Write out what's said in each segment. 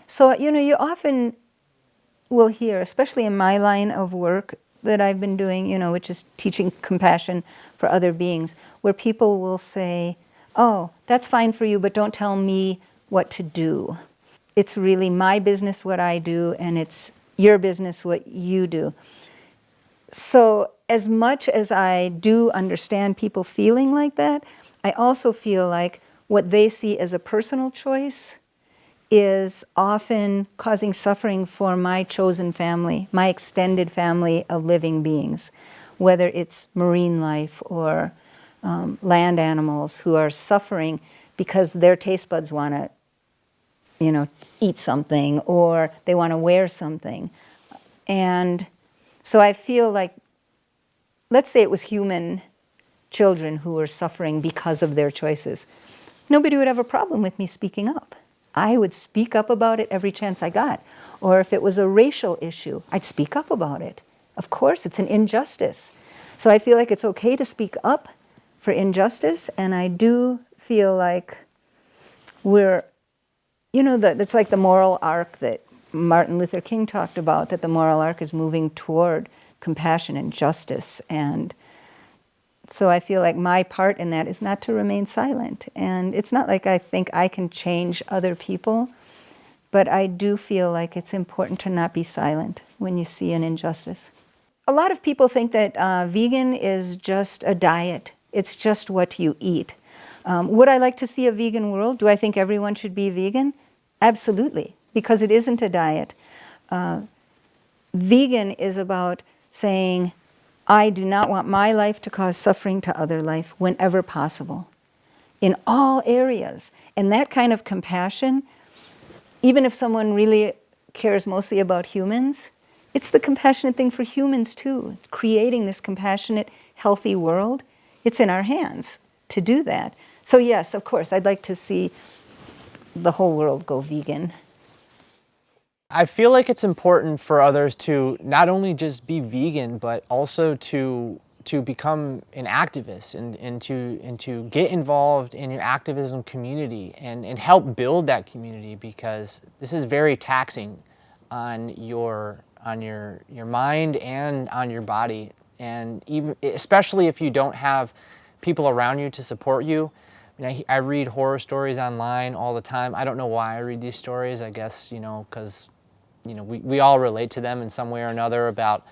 So, you often will hear, especially in my line of work that I've been doing, which is teaching compassion for other beings, where people will say, oh, that's fine for you, but don't tell me what to do. It's really my business what I do, and it's your business what you do. So as much as I do understand people feeling like that, I also feel like what they see as a personal choice is often causing suffering for my chosen family, my extended family of living beings, whether it's marine life or land animals who are suffering because their taste buds want to, eat something or they want to wear something. And so I feel like, let's say it was human children who were suffering because of their choices. Nobody would have a problem with me speaking up. I would speak up about it every chance I got. Or if it was a racial issue, I'd speak up about it. Of course, it's an injustice. So I feel like it's okay to speak up for injustice, and I do feel like we're, it's like the moral arc that Martin Luther King talked about, that the moral arc is moving toward compassion and justice. And so I feel like my part in that is not to remain silent. And it's not like I think I can change other people, but I do feel like it's important to not be silent when you see an injustice. A lot of people think that vegan is just a diet. It's just what you eat. Would I like to see a vegan world? Do I think everyone should be vegan? Absolutely, because it isn't a diet. Vegan is about saying, I do not want my life to cause suffering to other life whenever possible, in all areas. And that kind of compassion, even if someone really cares mostly about humans, it's the compassionate thing for humans too. Creating this compassionate, healthy world, it's in our hands to do that. So yes, of course, I'd like to see the whole world go vegan. I feel like it's important for others to not only just be vegan, but also to become an activist and to get involved in your activism community and help build that community, because this is very taxing on your mind and on your body, and even especially if you don't have people around you to support you. I read horror stories online all the time. I don't know why I read these stories. I guess, because we all relate to them in some way or another about,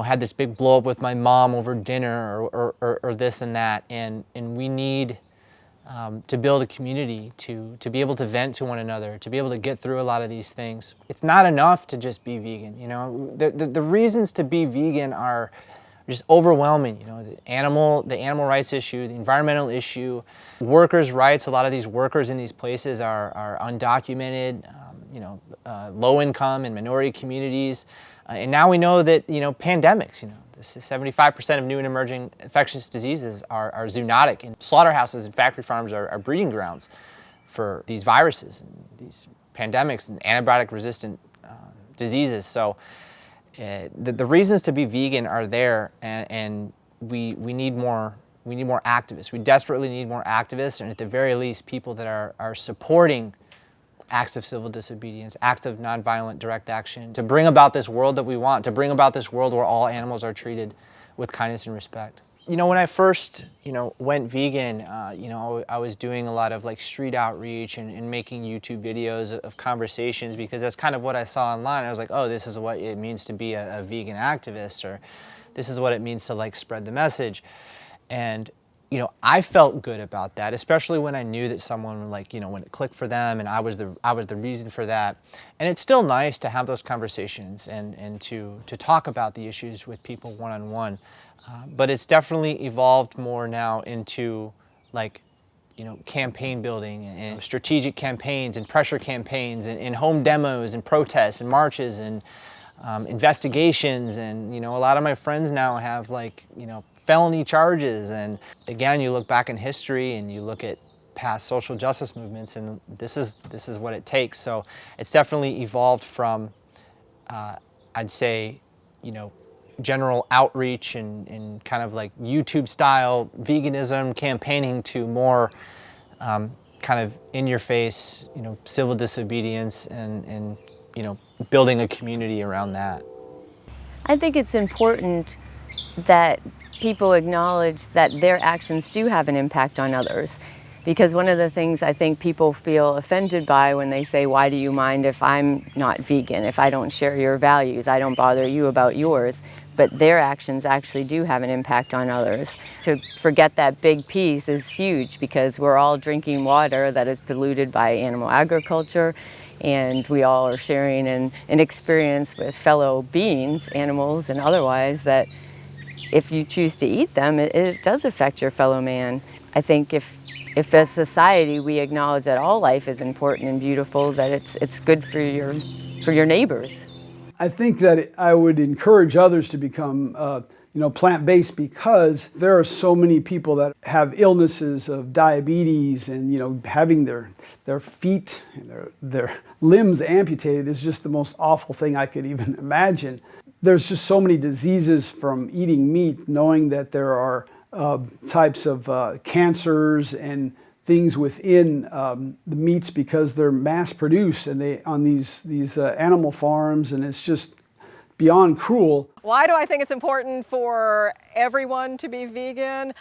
had this big blow up with my mom over dinner or this and that. And we need to build a community to be able to vent to one another, to be able to get through a lot of these things. It's not enough to just be vegan. The reasons to be vegan are just overwhelming. The animal rights issue, the environmental issue, workers' rights. A lot of these workers in these places are undocumented, low income and minority communities. And now we know that, pandemics, this is 75% of new and emerging infectious diseases are zoonotic, and slaughterhouses and factory farms are breeding grounds for these viruses and these pandemics and antibiotic resistant diseases. So the reasons to be vegan are there, and we need more activists. We desperately need more activists, and at the very least, people that are supporting acts of civil disobedience, acts of nonviolent direct action, to bring about this world that we want, to bring about this world where all animals are treated with kindness and respect. When I first, went vegan, I was doing a lot of street outreach and making YouTube videos of conversations, because that's kind of what I saw online. I was like, oh, this is what it means to be a vegan activist, or this is what it means to spread the message. And I felt good about that, especially when I knew that someone when it clicked for them, and I was the reason for that. And it's still nice to have those conversations and to talk about the issues with people one-on-one. But it's definitely evolved more now into campaign building and strategic campaigns and pressure campaigns and home demos and protests and marches and investigations. And a lot of my friends now have felony charges. And again, you look back in history and you look at past social justice movements, and this is what it takes. So it's definitely evolved from I'd say general outreach and kind of YouTube style veganism campaigning to more kind of in your face, civil disobedience and building a community around that. I think it's important that people acknowledge that their actions do have an impact on others. Because one of the things I think people feel offended by when they say, why do you mind if I'm not vegan, if I don't share your values, I don't bother you about yours, but their actions actually do have an impact on others. To forget that big piece is huge, because we're all drinking water that is polluted by animal agriculture, and we all are sharing an experience with fellow beings, animals and otherwise, that if you choose to eat them, it does affect your fellow man. I think if as society we acknowledge that all life is important and beautiful, that it's good for your neighbors. I think that I would encourage others to become plant-based, because there are so many people that have illnesses of diabetes, and having their feet and their limbs amputated is just the most awful thing I could even imagine. There's just so many diseases from eating meat, knowing that there are types of cancers and things within the meats because they're mass produced and they on these animal farms, and it's just beyond cruel. Why do I think it's important for everyone to be vegan?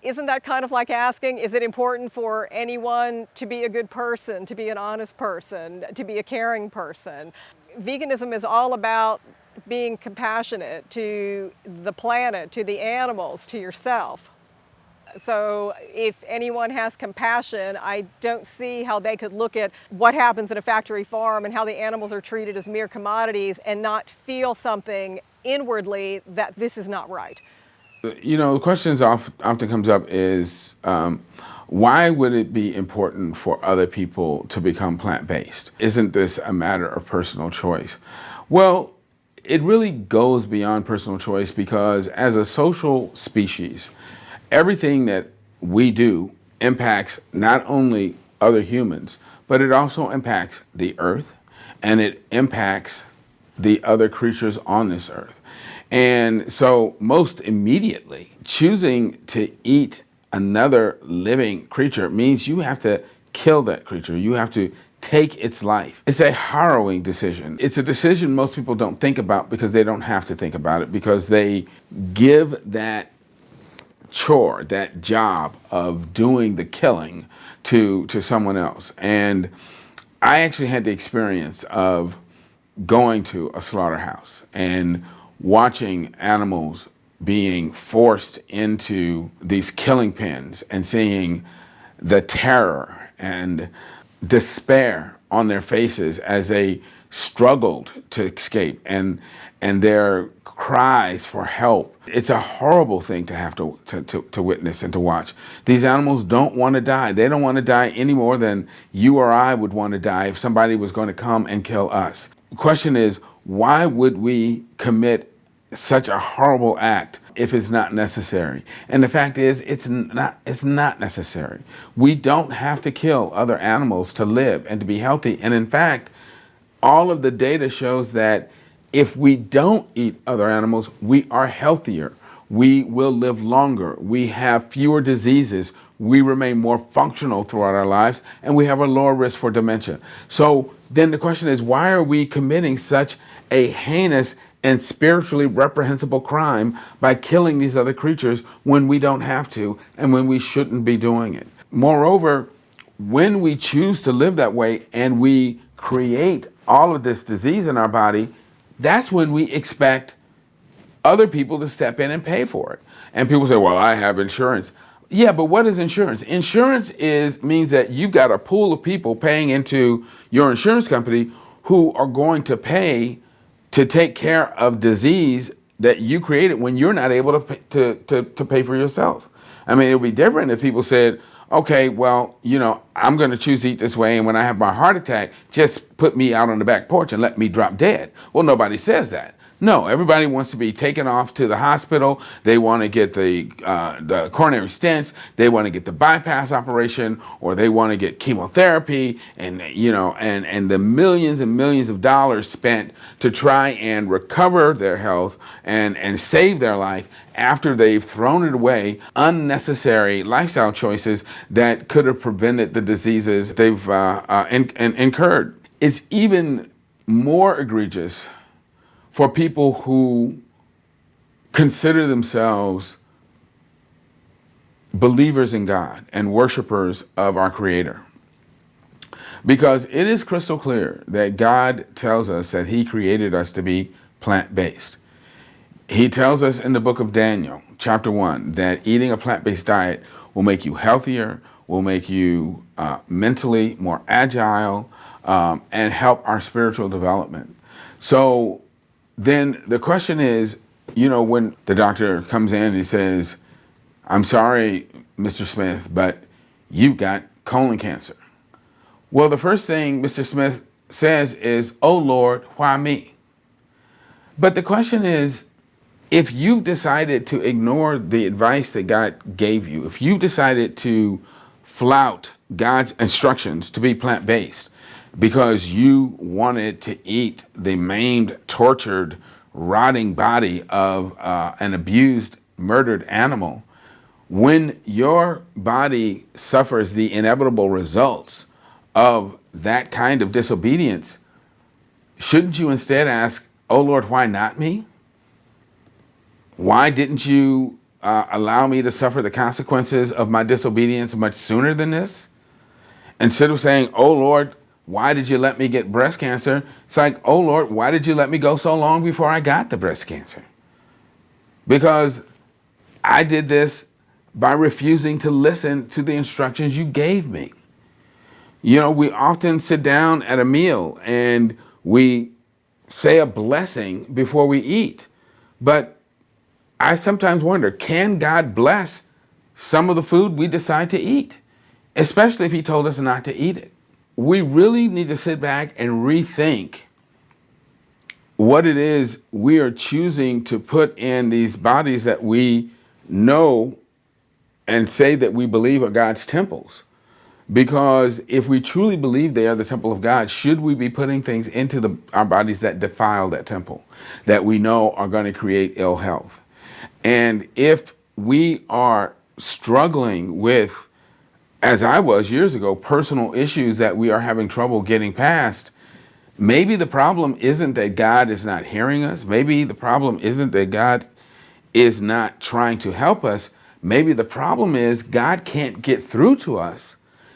Isn't that kind of like asking, is it important for anyone to be a good person, to be an honest person, to be a caring person? Veganism is all about being compassionate to the planet, to the animals, to yourself. So if anyone has compassion, I don't see how they could look at what happens in a factory farm and how the animals are treated as mere commodities and not feel something inwardly that this is not right. The question often comes up is, why would it be important for other people to become plant-based? Isn't this a matter of personal choice? Well, it really goes beyond personal choice, because as a social species, everything that we do impacts not only other humans, but it also impacts the earth, and it impacts the other creatures on this earth. And so most immediately, choosing to eat another living creature means you have to kill that creature. You have to take its life. It's a harrowing decision. It's a decision most people don't think about because they don't have to think about it, because they give that chore, that job of doing the killing to someone else. And I actually had the experience of going to a slaughterhouse and watching animals being forced into these killing pens and seeing the terror and despair on their faces as they struggled to escape, and their cries for help. It's a horrible thing to have to witness and to watch. These animals don't want to die. They don't want to die any more than you or I would want to die if somebody was going to come and kill us. The question is, why would we commit such a horrible act if it's not necessary? And the fact is, it's not necessary. We don't have to kill other animals to live and to be healthy. And in fact, all of the data shows that if we don't eat other animals, we are healthier. We will live longer. We have fewer diseases. We remain more functional throughout our lives, and we have a lower risk for dementia. So then the question is, why are we committing such a heinous and spiritually reprehensible crime by killing these other creatures when we don't have to and when we shouldn't be doing it? Moreover, when we choose to live that way and we create all of this disease in our body, that's when we expect other people to step in and pay for it. And people say, well, I have insurance. Yeah, but what is insurance? Insurance means that you've got a pool of people paying into your insurance company who are going to pay to take care of disease that you created when you're not able to pay for yourself. I mean, it would be different if people said, okay, well, I'm going to choose to eat this way, and when I have my heart attack, just put me out on the back porch and let me drop dead. Well, nobody says that. No, everybody wants to be taken off to the hospital. They want to get the coronary stents. They want to get the bypass operation, or they want to get chemotherapy, and and the millions and millions of dollars spent to try and recover their health and save their life after they've thrown it away. Unnecessary lifestyle choices that could have prevented the diseases they've incurred. It's even more egregious for people who consider themselves believers in God and worshipers of our Creator. Because it is crystal clear that God tells us that He created us to be plant-based. He tells us in the book of Daniel, chapter 1, that eating a plant-based diet will make you healthier, will make you mentally more agile, and help our spiritual development. So then the question is, when the doctor comes in and he says, "I'm sorry, Mr. Smith, but you've got colon cancer." Well, the first thing Mr. Smith says is, "Oh Lord, why me?" But the question is, if you've decided to ignore the advice that God gave you, if you've decided to flout God's instructions to be plant-based, because you wanted to eat the maimed, tortured, rotting body of an abused, murdered animal, when your body suffers the inevitable results of that kind of disobedience, shouldn't you instead ask, "Oh Lord, why not me? Why didn't you allow me to suffer the consequences of my disobedience much sooner than this?" Instead of saying, "Oh Lord, why did you let me get breast cancer?" It's like, "Oh Lord, why did you let me go so long before I got the breast cancer?" Because I did this by refusing to listen to the instructions you gave me. We often sit down at a meal and we say a blessing before we eat. But I sometimes wonder, can God bless some of the food we decide to eat? Especially if He told us not to eat it. We really need to sit back and rethink what it is we are choosing to put in these bodies that we know and say that we believe are God's temples. Because if we truly believe they are the temple of God, should we be putting things into our bodies that defile that temple, that we know are going to create ill health? And if we are struggling with, as I was years ago, personal issues that we are having trouble getting past, maybe the problem isn't that God is not hearing us. Maybe the problem isn't that God is not trying to help us. Maybe the problem is God can't get through to us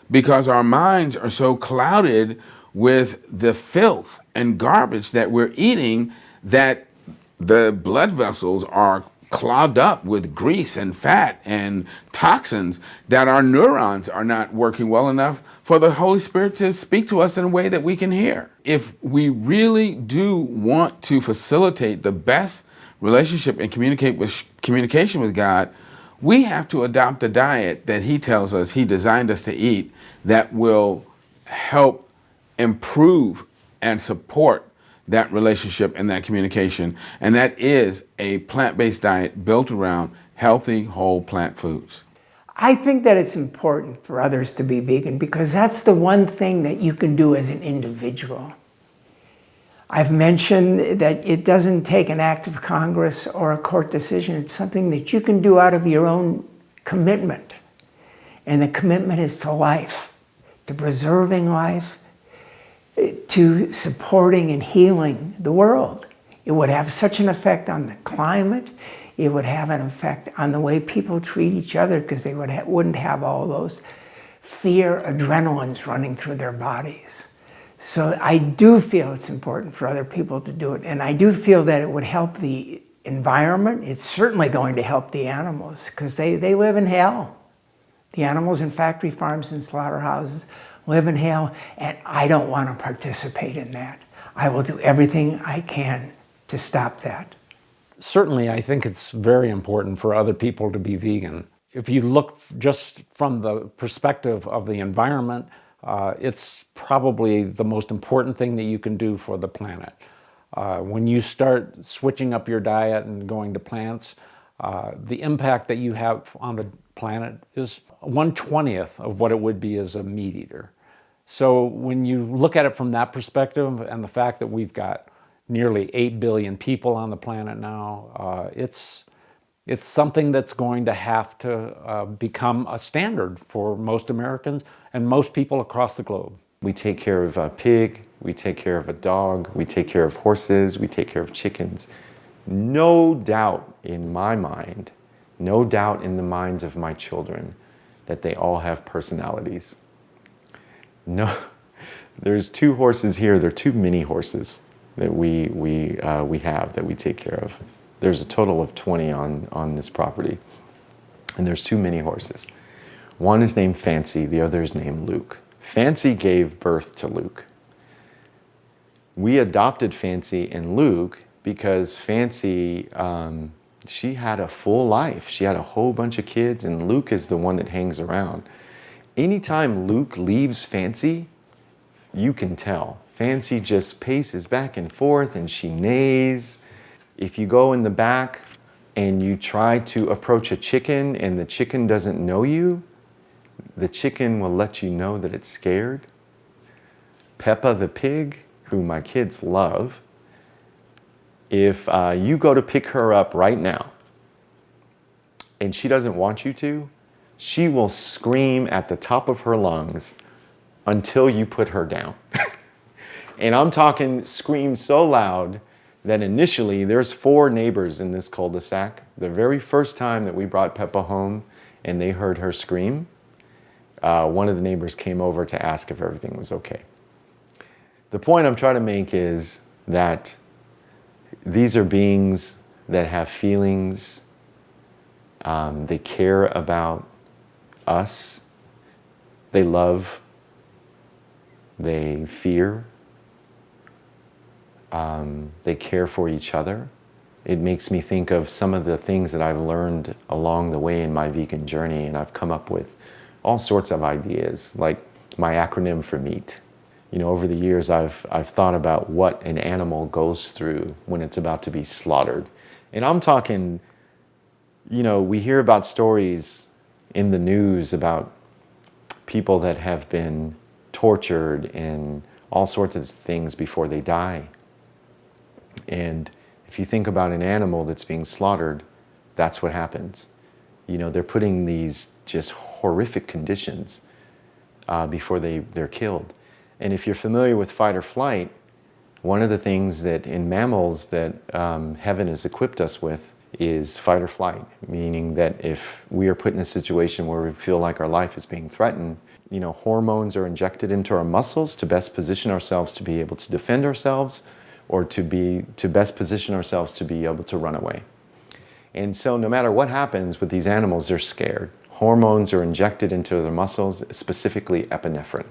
because our minds are so clouded with the filth and garbage that we're eating that the blood vessels are clogged up with grease and fat and toxins, that our neurons are not working well enough for the Holy Spirit to speak to us in a way that we can hear. If we really do want to facilitate the best relationship and communication with God, we have to adopt the diet that He tells us He designed us to eat, that will help improve and support that relationship and that communication. And that is a plant-based diet built around healthy, whole plant foods. I think that it's important for others to be vegan because that's the one thing that you can do as an individual. I've mentioned that it doesn't take an act of Congress or a court decision. It's something that you can do out of your own commitment. And the commitment is to life, to preserving life, to supporting and healing the world. It would have such an effect on the climate. It would have an effect on the way people treat each other because they wouldn't have all those fear adrenalines running through their bodies. So I do feel it's important for other people to do it. And I do feel that it would help the environment. It's certainly going to help the animals because they live in hell. The animals in factory farms and slaughterhouses live in hell, and I don't want to participate in that. I will do everything I can to stop that. Certainly, I think it's very important for other people to be vegan. If you look just from the perspective of the environment, it's probably the most important thing that you can do for the planet. When you start switching up your diet and going to plants, the impact that you have on the planet is 1/20th of what it would be as a meat eater. So when you look at it from that perspective, and the fact that we've got nearly 8 billion people on the planet now, it's something that's going to have to become a standard for most Americans and most people across the globe. We take care of a pig, we take care of a dog, we take care of horses, we take care of chickens. No doubt in my mind, no doubt in the minds of my children, that they all have personalities. No, there's 2 horses here, there are 2 mini horses that we have that we take care of. There's a total of 20 on this property, and there's 2 mini horses. One is named Fancy, the other is named Luke. Fancy gave birth to Luke. We adopted Fancy and Luke because Fancy, she had a full life. She had a whole bunch of kids, and Luke is the one that hangs around. Anytime Luke leaves Fancy, you can tell. Fancy just paces back and forth and she neighs. If you go in the back and you try to approach a chicken and the chicken doesn't know you, the chicken will let you know that it's scared. Peppa the pig, who my kids love, if you go to pick her up right now and she doesn't want you to, she will scream at the top of her lungs until you put her down. And I'm talking scream so loud that initially there's 4 neighbors in this cul-de-sac. The very first time that we brought Peppa home and they heard her scream, one of the neighbors came over to ask if everything was okay. The point I'm trying to make is that these are beings that have feelings. They care about us. They love. They fear. They care for each other. It makes me think of some of the things that I've learned along the way in my vegan journey, and I've come up with all sorts of ideas, like my acronym for meat. You know, over the years I've thought about what an animal goes through when it's about to be slaughtered. And I'm talking, you know, we hear about stories in the news about people that have been tortured and all sorts of things before they die. And if you think about an animal that's being slaughtered, that's what happens. You know, they're putting these just horrific conditions before they're killed. And if you're familiar with fight or flight, one of the things that in mammals that heaven has equipped us with is fight or flight, meaning that if we are put in a situation where we feel like our life is being threatened, you know, hormones are injected into our muscles to best position ourselves to be able to defend ourselves, or to best position ourselves to be able to run away. And so no matter what happens with these animals, they're scared. Hormones are injected into their muscles, specifically epinephrine.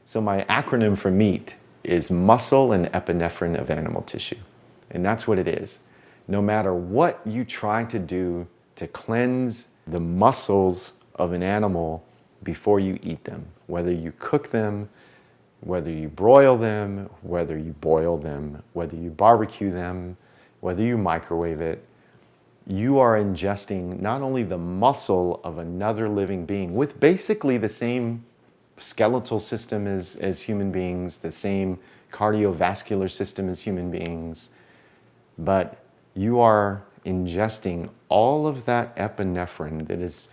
So my acronym for MEAT is muscle and epinephrine of animal tissue. And that's what it is. No matter what you try to do to cleanse the muscles of an animal before you eat them, whether you cook them, whether you broil them, whether you boil them, whether you barbecue them, whether you microwave it, you are ingesting not only the muscle of another living being with basically the same skeletal system as human beings, the same cardiovascular system as human beings, but you are ingesting all of that epinephrine that has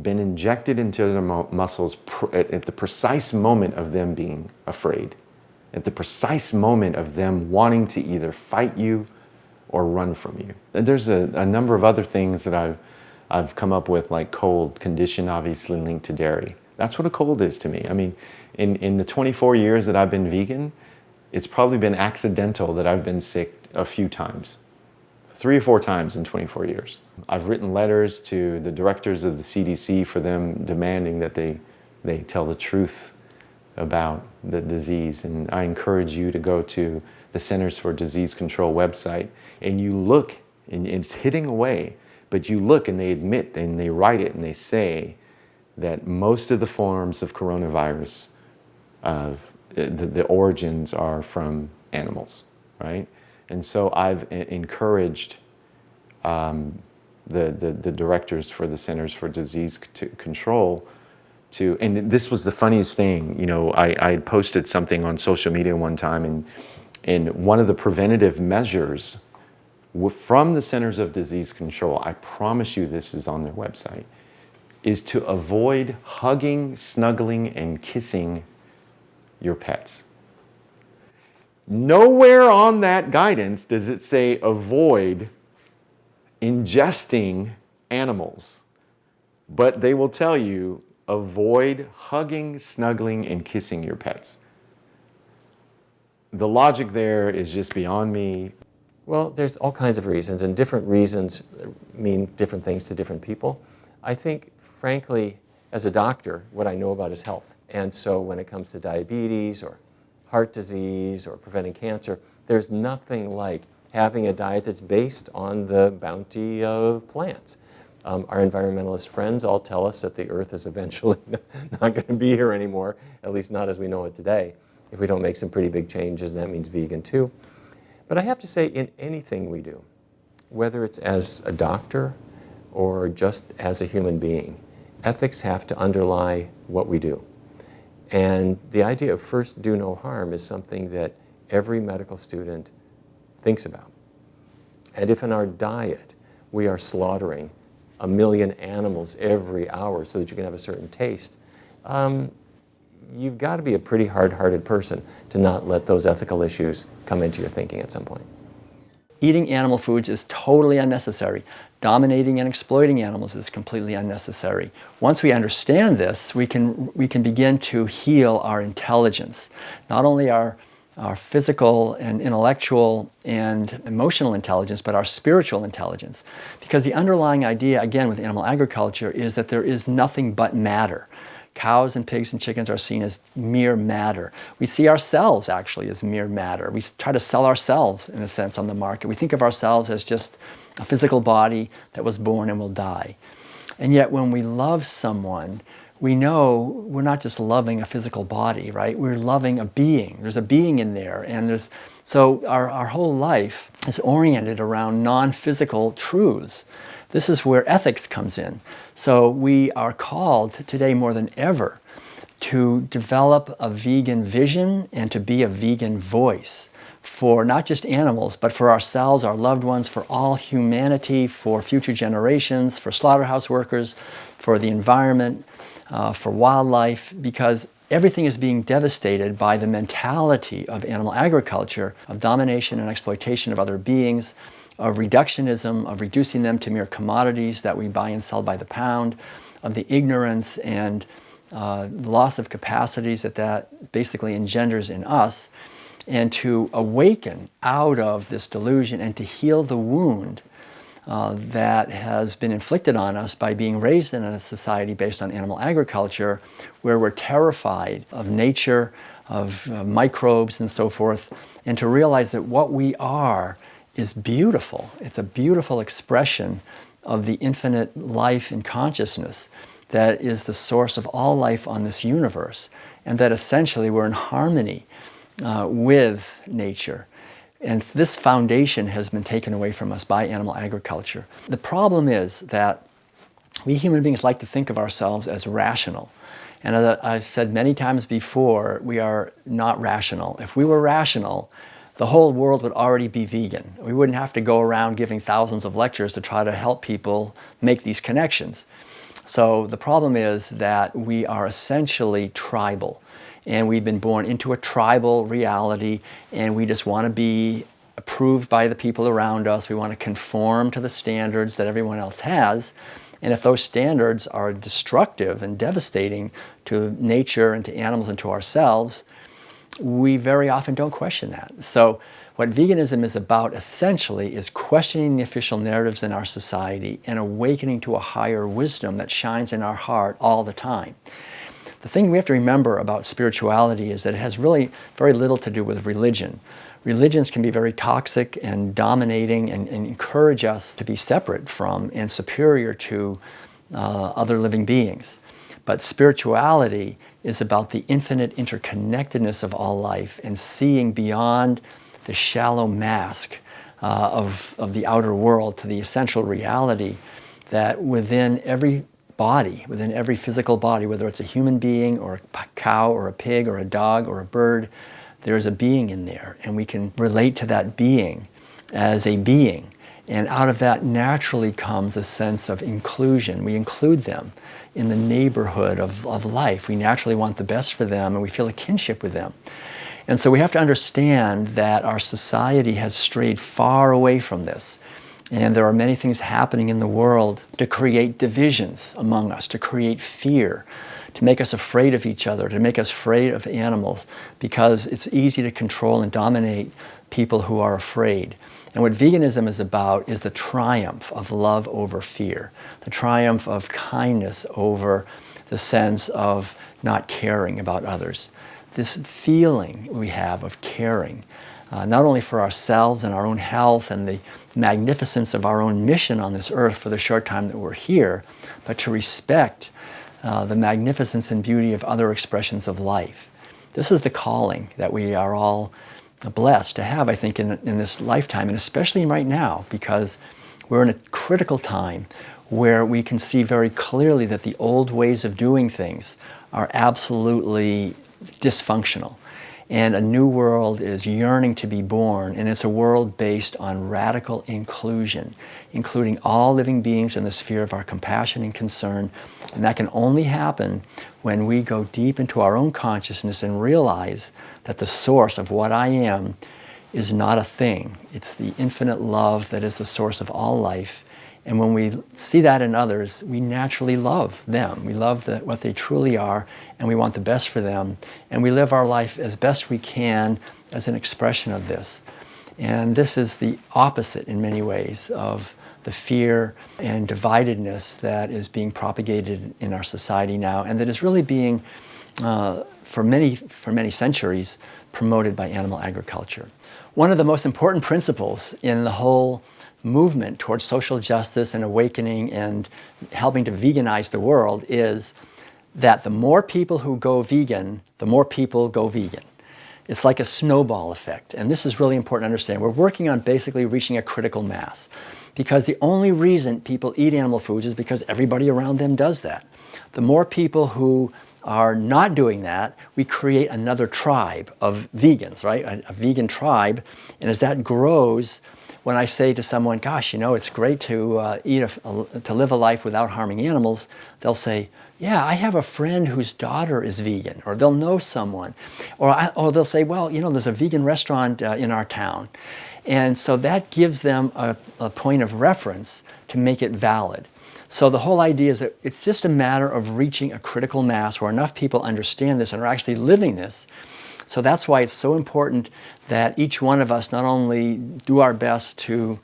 been injected into the muscles at the precise moment of them being afraid, at the precise moment of them wanting to either fight you or run from you. And there's a number of other things that I've come up with, like cold, condition obviously linked to dairy. That's what a cold is to me. I mean, in the 24 years that I've been vegan, it's probably been accidental that I've been sick a few times. 3 or 4 times in 24 years. I've written letters to the directors of the CDC for them demanding that they tell the truth about the disease. And I encourage you to go to the Centers for Disease Control website and you look, and it's hidden away, but you look and they admit and they write it and they say that most of the forms of coronavirus, the origins are from animals, right? And so I've encouraged the directors for the Centers for Disease Control to, and this was the funniest thing, you know, I posted something on social media one time, and one of the preventative measures from the Centers of Disease Control, I promise you this is on their website, is to avoid hugging, snuggling, and kissing your pets. Nowhere on that guidance does it say avoid ingesting animals, but they will tell you avoid hugging, snuggling, and kissing your pets. The logic there is just beyond me. Well, there's all kinds of reasons, and different reasons mean different things to different people. I think, frankly, as a doctor, what I know about is health. And so when it comes to diabetes or heart disease or preventing cancer, there's nothing like having a diet that's based on the bounty of plants. Our environmentalist friends all tell us that the earth is eventually not going to be here anymore, at least not as we know it today, if we don't make some pretty big changes, and that means vegan too. But I have to say, in anything we do, whether it's as a doctor or just as a human being, ethics have to underlie what we do. And the idea of first do no harm is something that every medical student thinks about. And if in our diet we are slaughtering 1 million animals every hour so that you can have a certain taste, you've got to be a pretty hard-hearted person to not let those ethical issues come into your thinking at some point. Eating animal foods is totally unnecessary. Dominating and exploiting animals is completely unnecessary. Once we understand this, we can begin to heal our intelligence, not only our physical and intellectual and emotional intelligence, but our spiritual intelligence. Because the underlying idea, again, with animal agriculture is that there is nothing but matter. Cows and pigs and chickens are seen as mere matter. We see ourselves actually as mere matter. We try to sell ourselves, in a sense, on the market. We think of ourselves as just a physical body that was born and will die. And yet when we love someone, we know we're not just loving a physical body, right? We're loving a being. There's a being in there. And so our whole life is oriented around non-physical truths. This is where ethics comes in. So we are called today more than ever to develop a vegan vision and to be a vegan voice for not just animals, but for ourselves, our loved ones, for all humanity, for future generations, for slaughterhouse workers, for the environment, for wildlife, because everything is being devastated by the mentality of animal agriculture, of domination and exploitation of other beings, of reductionism, of reducing them to mere commodities that we buy and sell by the pound, of the ignorance and loss of capacities that basically engenders in us, and to awaken out of this delusion and to heal the wound that has been inflicted on us by being raised in a society based on animal agriculture, where we're terrified of nature, of microbes and so forth, and to realize that what we are is beautiful. It's a beautiful expression of the infinite life and consciousness that is the source of all life on this universe, and that essentially we're in harmony with nature. And this foundation has been taken away from us by animal agriculture. The problem is that we human beings like to think of ourselves as rational. And I've said many times before, we are not rational. If we were rational, the whole world would already be vegan. We wouldn't have to go around giving thousands of lectures to try to help people make these connections. So the problem is that we are essentially tribal. And we've been born into a tribal reality, and we just want to be approved by the people around us. We want to conform to the standards that everyone else has. And if those standards are destructive and devastating to nature and to animals and to ourselves, we very often don't question that. So what veganism is about essentially is questioning the official narratives in our society and awakening to a higher wisdom that shines in our heart all the time. The thing we have to remember about spirituality is that it has really very little to do with religion. Religions can be very toxic and dominating and encourage us to be separate from and superior to other living beings. But spirituality is about the infinite interconnectedness of all life and seeing beyond the shallow mask of the outer world to the essential reality that within every body, within every physical body, whether it's a human being or a cow or a pig or a dog or a bird, there's a being in there, and we can relate to that being as a being. And out of that naturally comes a sense of inclusion. We include them in the neighborhood of life. We naturally want the best for them, and we feel a kinship with them. And so we have to understand that our society has strayed far away from this. And there are many things happening in the world to create divisions among us, to create fear, to make us afraid of each other, to make us afraid of animals, because it's easy to control and dominate people who are afraid. And what veganism is about is the triumph of love over fear, the triumph of kindness over the sense of not caring about others. This feeling we have of caring, not only for ourselves and our own health and the magnificence of our own mission on this earth for the short time that we're here, but to respect the magnificence and beauty of other expressions of life. This is the calling that we are all blessed to have, I think, in this lifetime, and especially right now, because we're in a critical time where we can see very clearly that the old ways of doing things are absolutely dysfunctional. And a new world is yearning to be born, and it's a world based on radical inclusion, including all living beings in the sphere of our compassion and concern. And that can only happen when we go deep into our own consciousness and realize that the source of what I am is not a thing. It's the infinite love that is the source of all life. And when we see that in others, we naturally love them. We love what they truly are, and we want the best for them. And we live our life as best we can as an expression of this. And this is the opposite in many ways of the fear and dividedness that is being propagated in our society now, and that is really being, for many centuries, promoted by animal agriculture. One of the most important principles in the whole movement towards social justice and awakening and helping to veganize the world is that the more people who go vegan, the more people go vegan. It's like a snowball effect, and this is really important to understand. We're working on basically reaching a critical mass, because the only reason people eat animal foods is because everybody around them does that. The more people who are not doing that, we create another tribe of vegans, right? A vegan tribe, and as that grows, when I say to someone, gosh, you know, it's great to to live a life without harming animals, they'll say, yeah, I have a friend whose daughter is vegan, or they'll know someone. Or they'll say, well, you know, there's a vegan restaurant in our town. And so that gives them a point of reference to make it valid. So the whole idea is that it's just a matter of reaching a critical mass where enough people understand this and are actually living this. So that's why it's so important that each one of us not only do our best to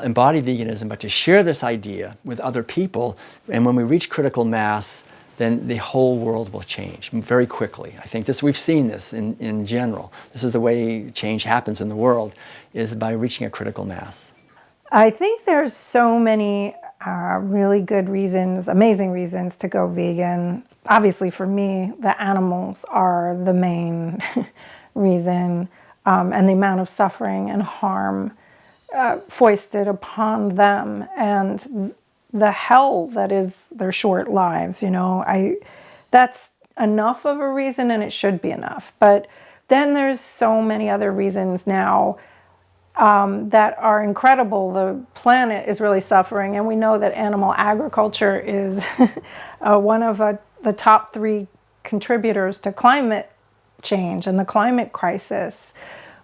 embody veganism, but to share this idea with other people. And when we reach critical mass, then the whole world will change very quickly. I think we've seen this in general. This is the way change happens in the world, is by reaching a critical mass. I think there's so many really good reasons, amazing reasons to go vegan. Obviously for me, the animals are the main reason, and the amount of suffering and harm foisted upon them, and the hell that is their short lives, you know. That's enough of a reason, and it should be enough. But then there's so many other reasons now that are incredible. The planet is really suffering, and we know that animal agriculture is one of the top 3 contributors to climate change and the climate crisis.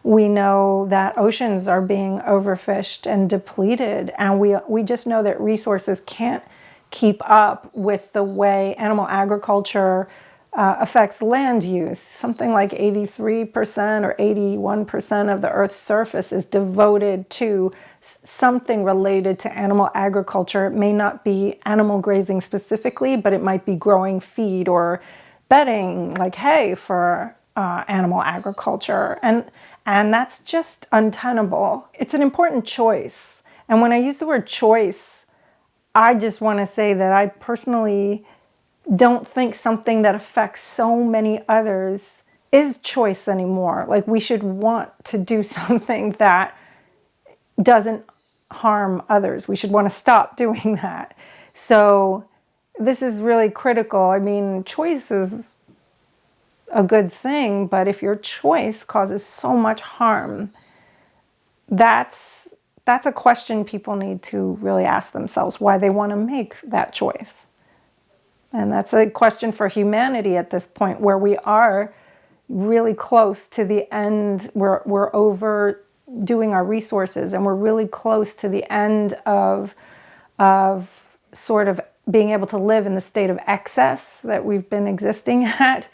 We know that oceans are being overfished and depleted, and we just know that resources can't keep up with the way animal agriculture affects land use. Something like 83% or 81% of the Earth's surface is devoted to something related to animal agriculture. It may not be animal grazing specifically, but it might be growing feed or bedding, like hay, for animal agriculture. And that's just untenable. It's an important choice. And when I use the word choice, I just want to say that I personally don't think something that affects so many others is choice anymore. Like, we should want to do something that doesn't harm others. We should want to stop doing that. So this is really critical. I mean, choice is a good thing, but if your choice causes so much harm, that's a question people need to really ask themselves, why they want to make that choice. And that's a question for humanity at this point, where we are really close to the end. We're overdoing our resources, and we're really close to the end of sort of being able to live in the state of excess that we've been existing at.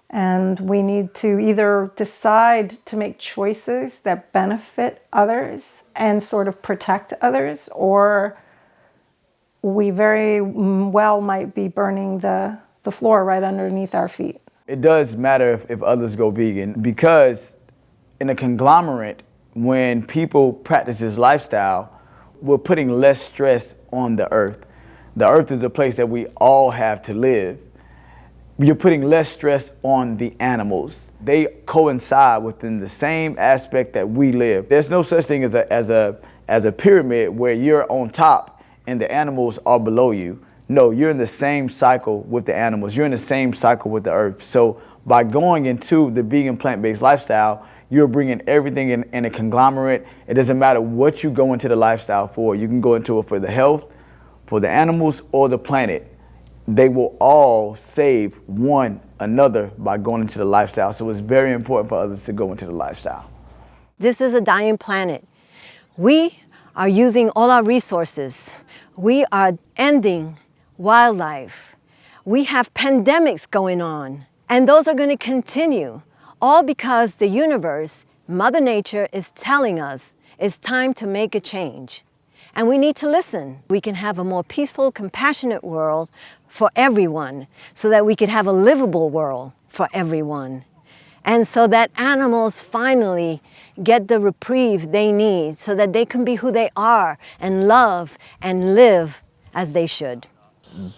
And we need to either decide to make choices that benefit others and sort of protect others, or we very well might be burning the floor right underneath our feet. It does matter if others go vegan, because in a conglomerate, when people practice this lifestyle, we're putting less stress on the earth. The earth is a place that we all have to live. You're putting less stress on the animals. They coincide within the same aspect that we live. There's no such thing as a pyramid where you're on top and the animals are below you. No, you're in the same cycle with the animals. You're in the same cycle with the earth. So by going into the vegan plant-based lifestyle, you're bringing everything in a conglomerate. It doesn't matter what you go into the lifestyle for. You can go into it for the health, for the animals, or the planet. They will all save one another by going into the lifestyle. So it's very important for others to go into the lifestyle. This is a dying planet. We are using all our resources. We are ending wildlife. We have pandemics going on, and those are going to continue, all because the universe, Mother Nature, is telling us it's time to make a change. And we need to listen. We can have a more peaceful, compassionate world for everyone, so that we could have a livable world for everyone. And so that animals finally get the reprieve they need, so that they can be who they are and love and live as they should.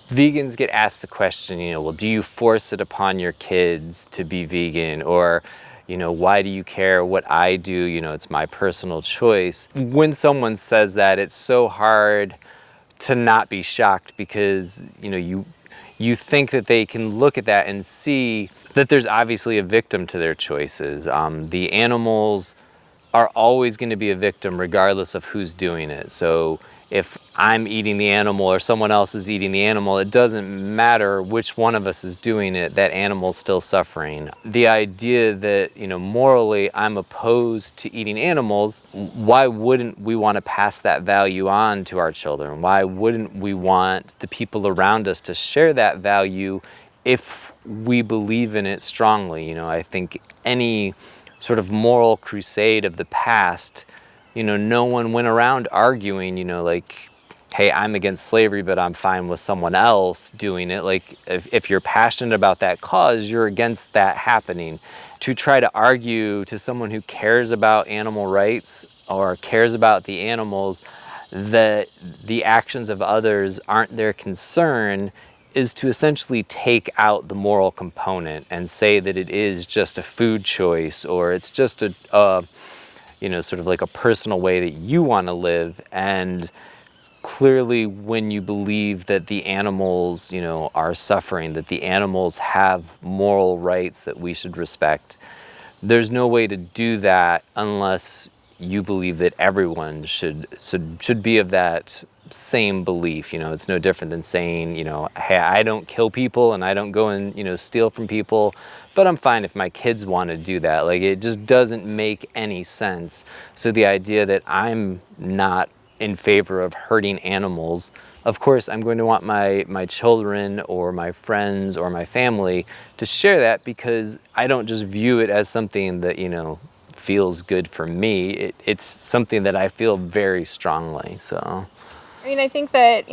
Vegans get asked the question, well, do you force it upon your kids to be vegan? Or, why do you care what I do? It's my personal choice. When someone says that, it's so hard to not be shocked, because, you think that they can look at that and see that there's obviously a victim to their choices. The animals are always going to be a victim regardless of who's doing it. So if I'm eating the animal or someone else is eating the animal, it doesn't matter which one of us is doing it, that animal's still suffering. The idea that, morally I'm opposed to eating animals, why wouldn't we want to pass that value on to our children? Why wouldn't we want the people around us to share that value if we believe in it strongly? I think any sort of moral crusade of the past, no one went around arguing, like, hey, I'm against slavery, but I'm fine with someone else doing it. Like, if you're passionate about that cause, you're against that happening. To try to argue to someone who cares about animal rights or cares about the animals that the actions of others aren't their concern is to essentially take out the moral component and say that it is just a food choice, or it's just a sort of like a personal way that you want to live. And clearly, when you believe that the animals, are suffering, that the animals have moral rights that we should respect, there's no way to do that unless you believe that everyone should be of that same belief. It's no different than saying, hey, I don't kill people and I don't go and, steal from people, but I'm fine if my kids want to do that. Like, it just doesn't make any sense. So the idea that I'm not in favor of hurting animals, of course I'm going to want my children or my friends or my family to share that, because I don't just view it as something that, feels good for me. It's something that I feel very strongly, so. I think that,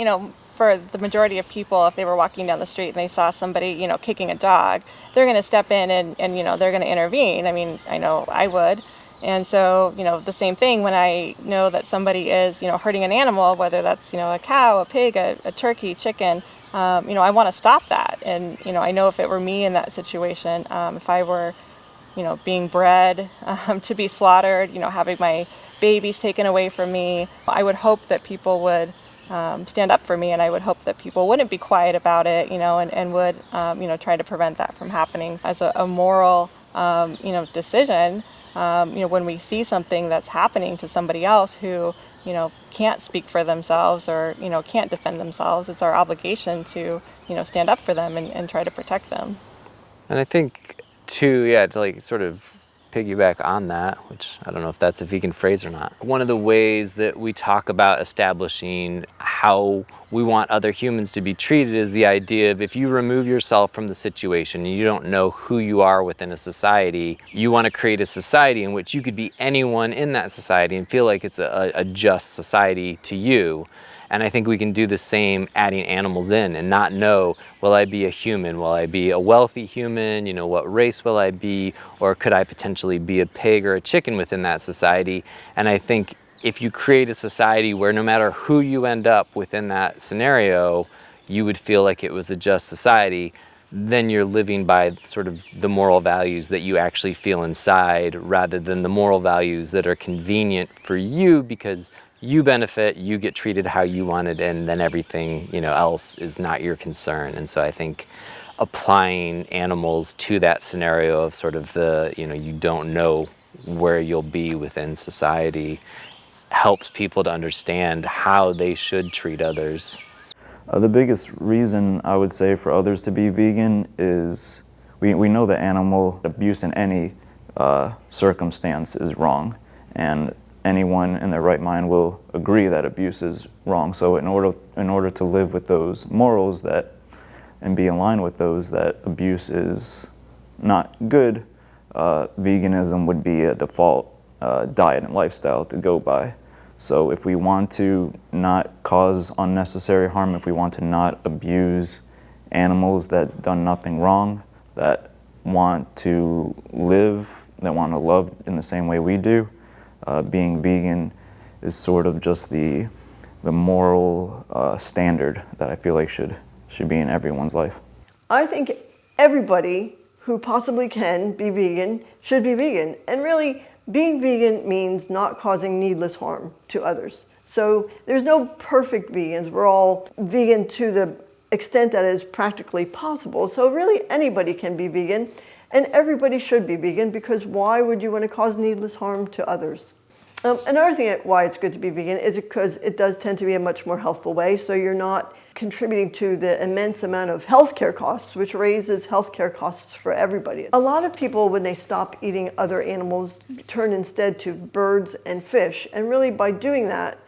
for the majority of people, if they were walking down the street and they saw somebody, kicking a dog, they're going to step in and they're going to intervene. I know I would. And so, the same thing when I know that somebody is, hurting an animal, whether that's, a cow, a pig, a turkey, chicken, I want to stop that. And, I know if it were me in that situation, if I were being bred to be slaughtered, having my babies taken away from me. I would hope that people would stand up for me, and I would hope that people wouldn't be quiet about it, and would, try to prevent that from happening. As a moral, decision, when we see something that's happening to somebody else who, can't speak for themselves or, can't defend themselves, it's our obligation to, stand up for them and try to protect them. And I think too, yeah, to like sort of piggyback on that, which I don't know if that's a vegan phrase or not. One of the ways that we talk about establishing how we want other humans to be treated is the idea of if you remove yourself from the situation and you don't know who you are within a society, you want to create a society in which you could be anyone in that society and feel like it's a just society to you. And I think we can do the same adding animals in and not know, will I be a human? Will I be a wealthy human? What race will I be? Or could I potentially be a pig or a chicken within that society? And I think if you create a society where no matter who you end up within that scenario, you would feel like it was a just society, then you're living by sort of the moral values that you actually feel inside rather than the moral values that are convenient for you because you benefit, you get treated how you wanted, and then everything else is not your concern. And so I think applying animals to that scenario of sort of the, you don't know where you'll be within society helps people to understand how they should treat others. The biggest reason I would say for others to be vegan is we know that animal abuse in any circumstance is wrong, and anyone in their right mind will agree that abuse is wrong. So in order to live with those morals and be in line with those, that abuse is not good, veganism would be a default diet and lifestyle to go by. So if we want to not cause unnecessary harm, if we want to not abuse animals that done nothing wrong, that want to live, that want to love in the same way we do, being vegan is sort of just the moral standard that I feel like should be in everyone's life. I think everybody who possibly can be vegan should be vegan. And really, being vegan means not causing needless harm to others. So there's no perfect vegans. We're all vegan to the extent that is practically possible. So really anybody can be vegan, and everybody should be vegan, because why would you want to cause needless harm to others? Another thing why it's good to be vegan is because it does tend to be a much more healthful way, so you're not contributing to the immense amount of healthcare costs, which raises healthcare costs for everybody. A lot of people, when they stop eating other animals, turn instead to birds and fish, and really by doing that,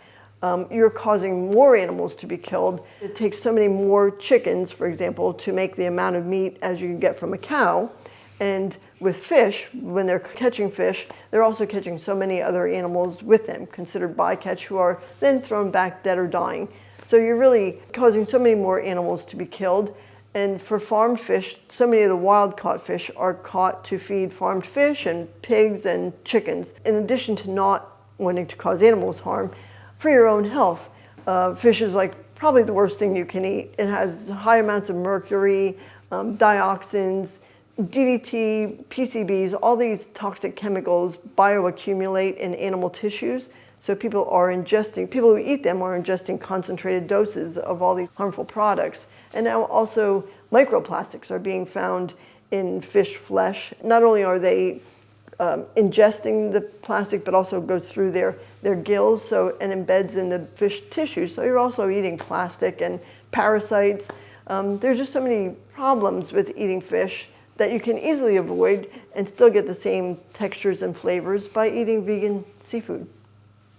you're causing more animals to be killed. It takes so many more chickens, for example, to make the amount of meat as you can get from a cow. And with fish, when they're catching fish, they're also catching so many other animals with them, considered bycatch, who are then thrown back dead or dying. So you're really causing so many more animals to be killed. And for farmed fish, so many of the wild caught fish are caught to feed farmed fish and pigs and chickens. In addition to not wanting to cause animals harm, for your own health, fish is like probably the worst thing you can eat. It has high amounts of mercury, dioxins, DDT, PCBs, all these toxic chemicals bioaccumulate in animal tissues. So people who eat them are ingesting concentrated doses of all these harmful products. And now also microplastics are being found in fish flesh. Not only are they ingesting the plastic, but also goes through their gills and embeds in the fish tissue. So you're also eating plastic and parasites. There's just so many problems with eating fish that you can easily avoid and still get the same textures and flavors by eating vegan seafood.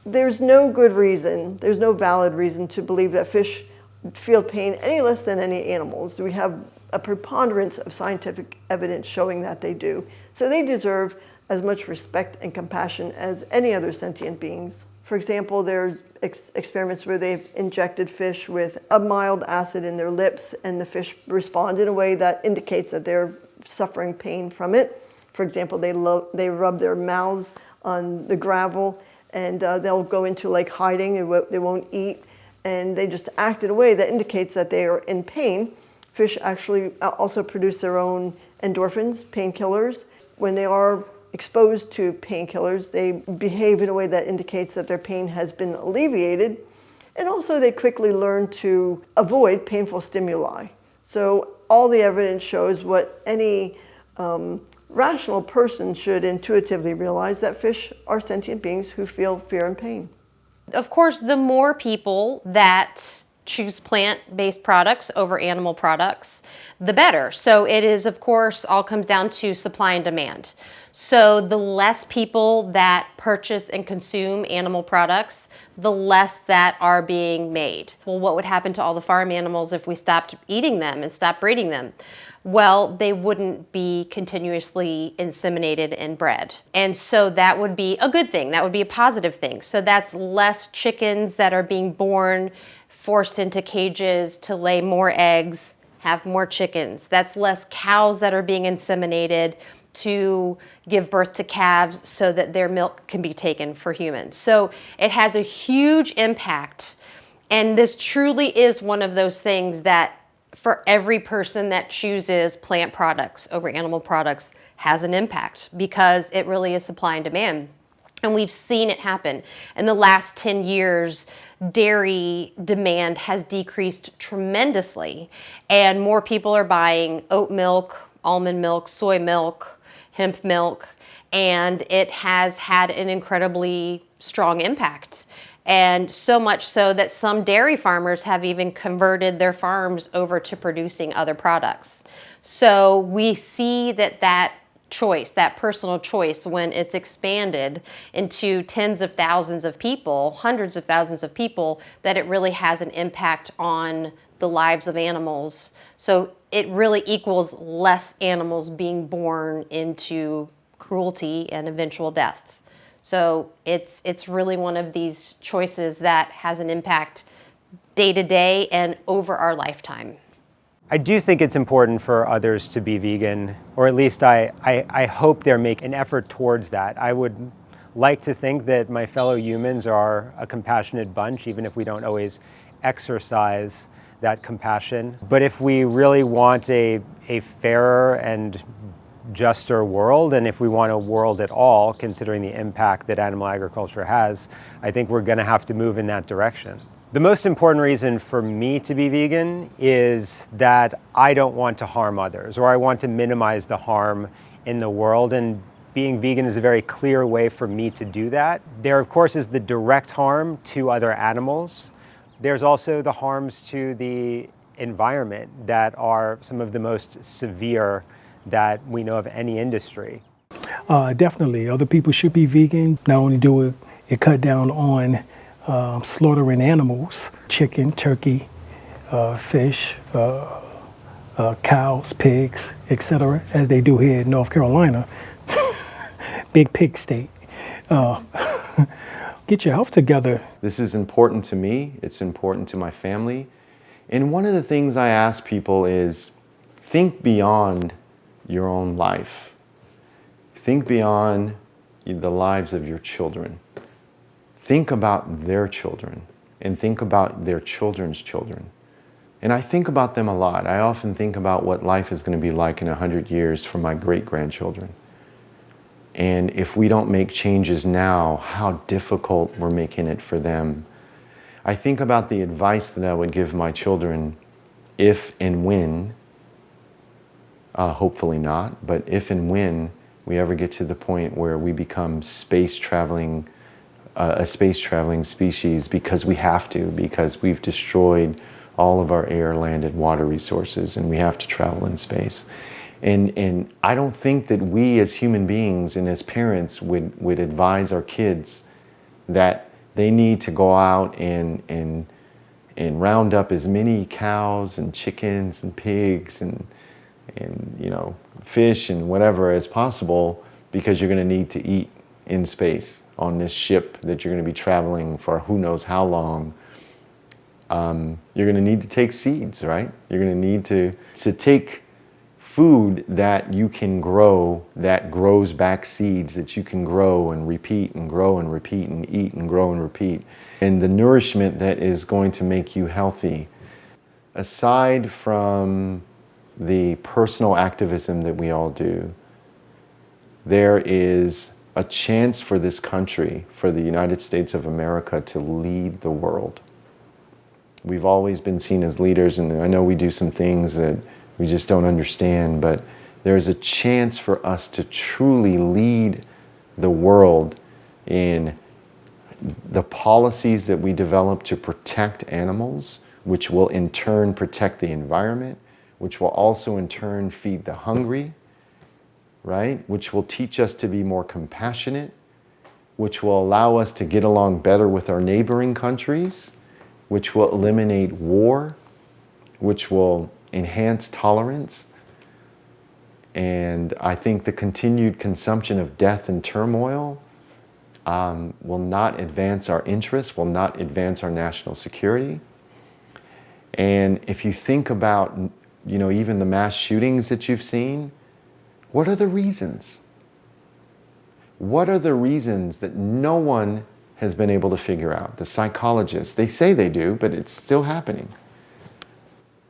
There's no good reason, there's no valid reason to believe that fish feel pain any less than any animals. We have a preponderance of scientific evidence showing that they do. So they deserve as much respect and compassion as any other sentient beings. For example, there's experiments where they've injected fish with a mild acid in their lips, and the fish respond in a way that indicates that they're suffering pain from it. For example, they rub their mouths on the gravel, and they'll go into like hiding, and they won't eat, and they just act in a way that indicates that they are in pain. Fish actually also produce their own endorphins, painkillers. when they are exposed to painkillers, they behave in a way that indicates that their pain has been alleviated. And also they quickly learn to avoid painful stimuli. So all the evidence shows what any rational person should intuitively realize, that fish are sentient beings who feel fear and pain. Of course, the more people that choose plant-based products over animal products, the better. So it is, of course, all comes down to supply and demand. So the less people that purchase and consume animal products, the less that are being made. Well, what would happen to all the farm animals if we stopped eating them and stopped breeding them? Well, they wouldn't be continuously inseminated and bred. And so that would be a good thing. That would be a positive thing. So that's less chickens that are being born, forced into cages to lay more eggs, have more chickens. That's less cows that are being inseminated to give birth to calves so that their milk can be taken for humans. So it has a huge impact. And this truly is one of those things that for every person that chooses plant products over animal products has an impact, because it really is supply and demand. And we've seen it happen. In the last 10 years, dairy demand has decreased tremendously, and more people are buying oat milk, almond milk, soy milk, hemp milk, and it has had an incredibly strong impact. And so much so that some dairy farmers have even converted their farms over to producing other products. So we see that choice, that personal choice, when it's expanded into tens of thousands of people, hundreds of thousands of people, that it really has an impact on the lives of animals. So it really equals less animals being born into cruelty and eventual death. So it's really one of these choices that has an impact day to day and over our lifetime. I do think it's important for others to be vegan, or at least I hope they're making an effort towards that. I would like to think that my fellow humans are a compassionate bunch, even if we don't always exercise that compassion. But if we really want a fairer and juster world, and if we want a world at all, considering the impact that animal agriculture has, I think we're going to have to move in that direction. The most important reason for me to be vegan is that I don't want to harm others, or I want to minimize the harm in the world, and being vegan is a very clear way for me to do that. There, of course, is the direct harm to other animals. There's also the harms to the environment that are some of the most severe that we know of any industry. Definitely, other people should be vegan. Not only do it cut down on slaughtering animals, chicken, turkey, fish, cows, pigs, etc., as they do here in North Carolina. Big pig state. Get your health together. This is important to me, it's important to my family. And one of the things I ask people is, think beyond your own life. Think beyond the lives of your children. Think about their children, and think about their children's children. And I think about them a lot. I often think about what life is going to be like in 100 years for my great-grandchildren. And if we don't make changes now, how difficult we're making it for them. I think about the advice that I would give my children if and when, hopefully not, but if and when we ever get to the point where we become a space traveling species, because we have to, because we've destroyed all of our air, land, and water resources, and we have to travel in space. And I don't think that we as human beings and as parents would advise our kids that they need to go out and round up as many cows and chickens and pigs and fish and whatever as possible, because you're going to need to eat in space on this ship that you're going to be traveling for who knows how long. You're going to need to take seeds, right? You're going to need to take food that you can grow, that grows back seeds that you can grow and repeat and grow and repeat and eat and grow and repeat. And the nourishment that is going to make you healthy. Aside from the personal activism that we all do, there is a chance for this country, for the United States of America, to lead the world. We've always been seen as leaders, and I know we do some things that we just don't understand, but there's a chance for us to truly lead the world in the policies that we develop to protect animals, which will in turn protect the environment, which will also in turn feed the hungry, right? Which will teach us to be more compassionate, which will allow us to get along better with our neighboring countries, which will eliminate war, which will enhance tolerance. And I think the continued consumption of death and turmoil will not advance our interests, will not advance our national security. And if you think about, even the mass shootings that you've seen, what are the reasons? What are the reasons that no one has been able to figure out? The psychologists, they say they do, but it's still happening.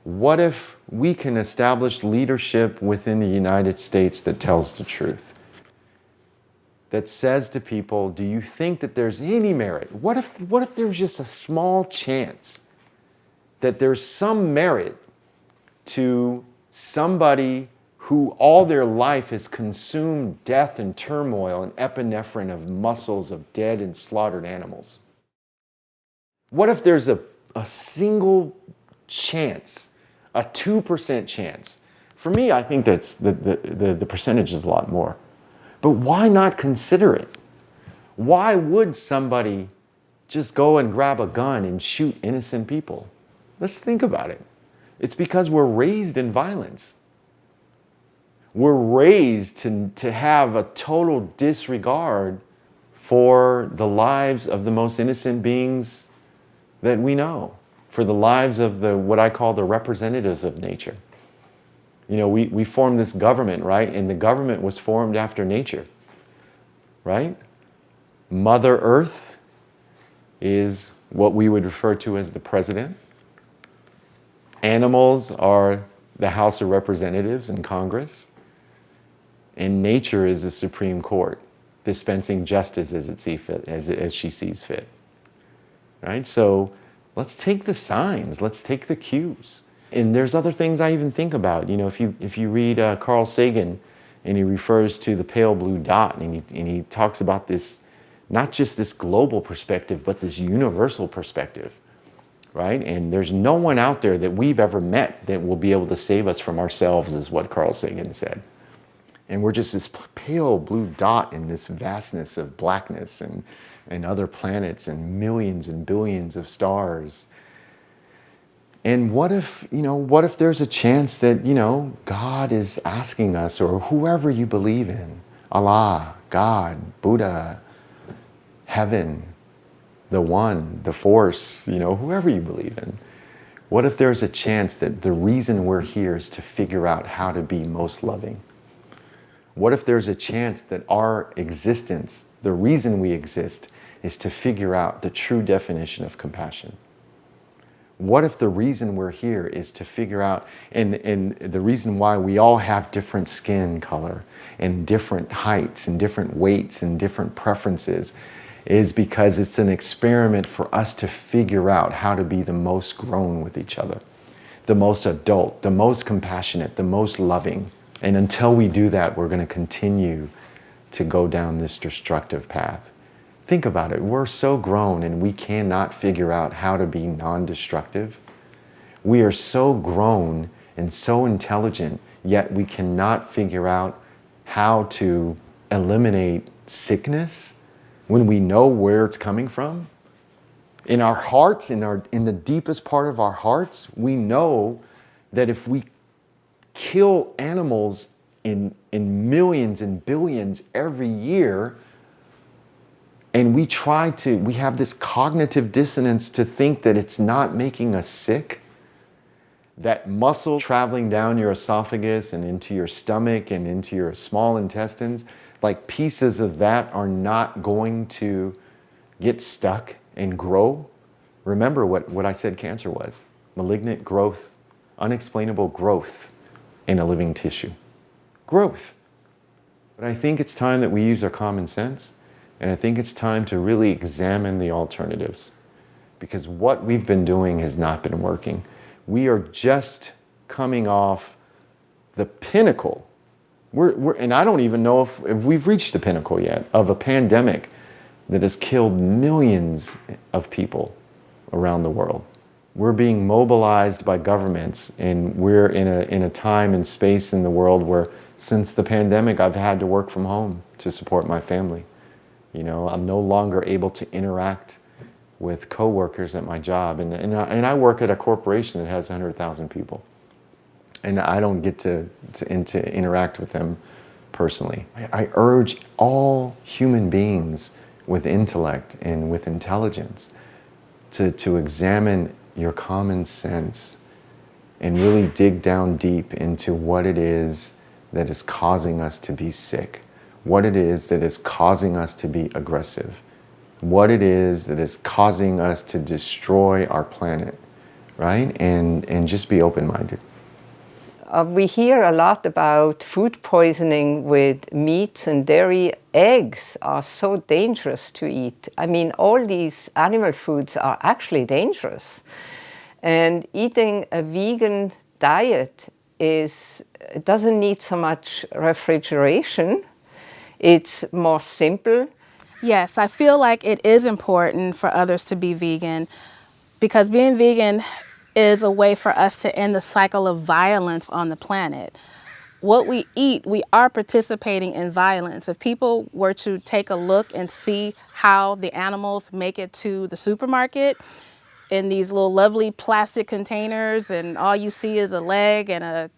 What if we can establish leadership within the United States that tells the truth? That says to people, do you think that there's any merit? What if there's just a small chance that there's some merit to somebody who all their life has consumed death and turmoil and epinephrine of muscles of dead and slaughtered animals? What if there's a single chance, a 2% chance? For me, I think that's the percentage is a lot more. But why not consider it? Why would somebody just go and grab a gun and shoot innocent people? Let's think about it. It's because we're raised in violence. We're raised to have a total disregard for the lives of the most innocent beings that we know, for the lives of what I call the representatives of nature. We formed this government, right? And the government was formed after nature, right? Mother Earth is what we would refer to as the president. Animals are the House of Representatives and Congress. And nature is the Supreme Court, dispensing justice as she sees fit, right? So let's take the signs, let's take the cues. And there's other things I even think about. If you read Carl Sagan, and he refers to the pale blue dot, and he talks about this, not just this global perspective, but this universal perspective, right? And there's no one out there that we've ever met that will be able to save us from ourselves, is what Carl Sagan said. And we're just this pale blue dot in this vastness of blackness and other planets and millions and billions of stars. And what if there's a chance that, God is asking us, or whoever you believe in, Allah, God, Buddha, heaven, the one, the force, whoever you believe in. What if there's a chance that the reason we're here is to figure out how to be most loving? What if there's a chance that our existence, the reason we exist, is to figure out the true definition of compassion? What if the reason we're here is to figure out, and the reason why we all have different skin color and different heights and different weights and different preferences, is because it's an experiment for us to figure out how to be the most grown with each other, the most adult, the most compassionate, the most loving. And until we do that, we're going to continue to go down this destructive path. Think about it. We're so grown and we cannot figure out how to be non-destructive. We are so grown and so intelligent, yet we cannot figure out how to eliminate sickness when we know where it's coming from. In our hearts, in the deepest part of our hearts, we know that if we kill animals in millions and billions every year, and we have this cognitive dissonance to think that it's not making us sick, that muscle traveling down your esophagus and into your stomach and into your small intestines, like pieces of that are not going to get stuck and grow. Remember what I said cancer was: malignant growth, unexplainable growth in a living tissue. Growth. But I think it's time that we use our common sense, and I think it's time to really examine the alternatives, because what we've been doing has not been working. We are just coming off the pinnacle. And I don't even know if we've reached the pinnacle yet of a pandemic that has killed millions of people around the world. We're being mobilized by governments, and we're in a time and space in the world where, since the pandemic, I've had to work from home to support my family. You know, I'm no longer able to interact with coworkers at my job, and I work at a corporation that has 100,000 people, and I don't get to interact with them personally. I urge all human beings with intellect and with intelligence to examine your common sense and really dig down deep into what it is that is causing us to be sick, what it is that is causing us to be aggressive, what it is that is causing us to destroy our planet, right? And just be open-minded. We hear a lot about food poisoning with meat and dairy. Eggs are so dangerous to eat. I mean, all these animal foods are actually dangerous. And eating a vegan diet it doesn't need so much refrigeration. It's more simple. Yes, I feel like it is important for others to be vegan, because being vegan is a way for us to end the cycle of violence on the planet. What we eat, we are participating in violence. If people were to take a look and see how the animals make it to the supermarket in these little lovely plastic containers, and all you see is a leg and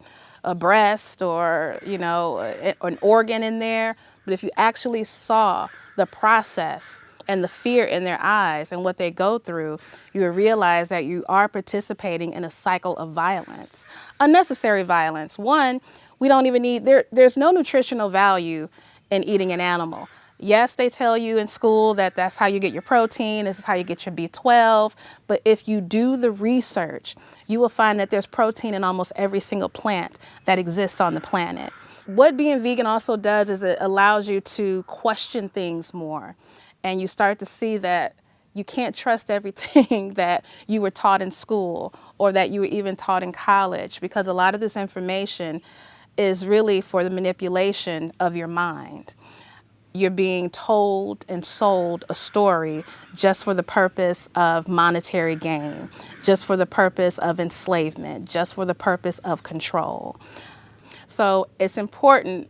a breast, or, you know, an organ in there. But if you actually saw the process and the fear in their eyes and what they go through, you will realize that you are participating in a cycle of violence, unnecessary violence. One, we don't even need, there's no nutritional value in eating an animal. Yes, they tell you in school that that's how you get your protein, this is how you get your B12, but if you do the research, you will find that there's protein in almost every single plant that exists on the planet. What being vegan also does is it allows you to question things more, and you start to see that you can't trust everything that you were taught in school or that you were even taught in college, because a lot of this information is really for the manipulation of your mind. You're being told and sold a story just for the purpose of monetary gain, just for the purpose of enslavement, just for the purpose of control. So it's important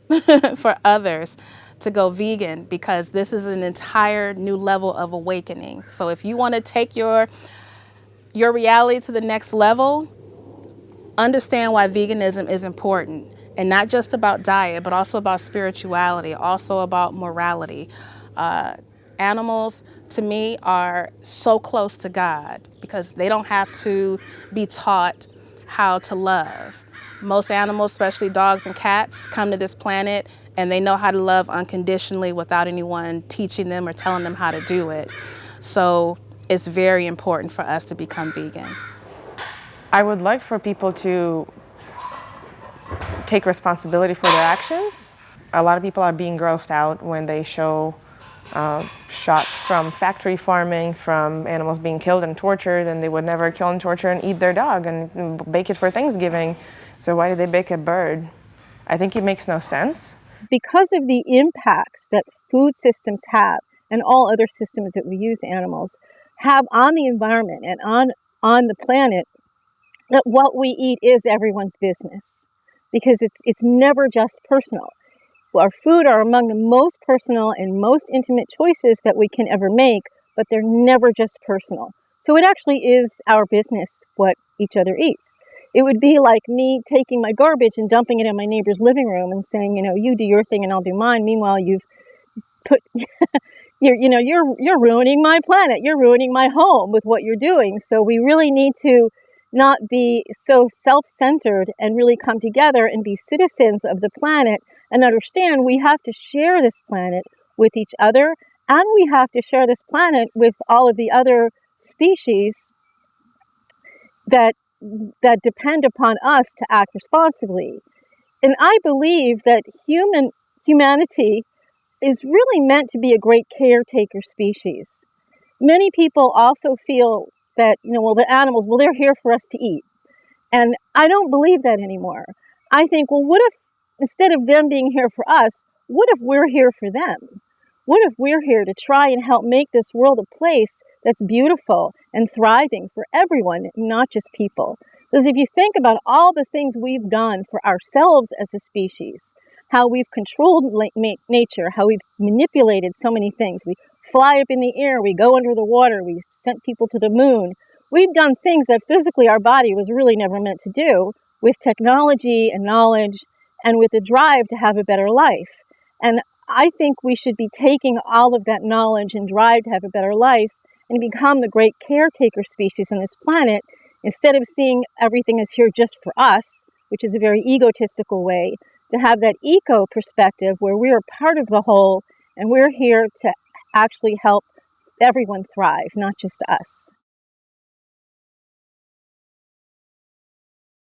for others to go vegan, because this is an entire new level of awakening. So if you want to take your reality to the next level, understand why veganism is important. And not just about diet, but also about spirituality, also about morality. Animals, to me, are so close to God because they don't have to be taught how to love. Most animals, especially dogs and cats, come to this planet and they know how to love unconditionally without anyone teaching them or telling them how to do it. So it's very important for us to become vegan. I would like for people to take responsibility for their actions. A lot of people are being grossed out when they show shots from factory farming, from animals being killed and tortured, and they would never kill and torture and eat their dog and bake it for Thanksgiving. So why did they bake a bird? I think it makes no sense. Because of the impacts that food systems have, and all other systems that we use animals have on the environment and on the planet, that what we eat is everyone's business, because it's never just personal. Our food are among the most personal and most intimate choices that we can ever make, but they're never just personal. So it actually is our business what each other eats. It would be like me taking my garbage and dumping it in my neighbor's living room and saying, you know, you do your thing and I'll do mine. Meanwhile, you've put, you're ruining my planet. You're ruining my home with what you're doing. So we really need to not be so self-centered and really come together and be citizens of the planet and understand we have to share this planet with each other, and we have to share this planet with all of the other species that depend upon us to act responsibly. And I believe that human humanity is really meant to be a great caretaker species. Many people also feel that, well, the animals, well, they're here for us to eat. And I don't believe that anymore. I think, well, what if instead of them being here for us, what if we're here for them? What if we're here to try and help make this world a place that's beautiful and thriving for everyone, not just people? Because if you think about all the things we've done for ourselves as a species, how we've controlled nature, how we've manipulated so many things. We fly up in the air, we go under the water, we sent people to the moon. We've done things that physically our body was really never meant to do, with technology and knowledge and with the drive to have a better life. And I think we should be taking all of that knowledge and drive to have a better life and become the great caretaker species on this planet, instead of seeing everything as here just for us, which is a very egotistical way, to have that eco perspective where we are part of the whole and we're here to actually help everyone thrive, not just us.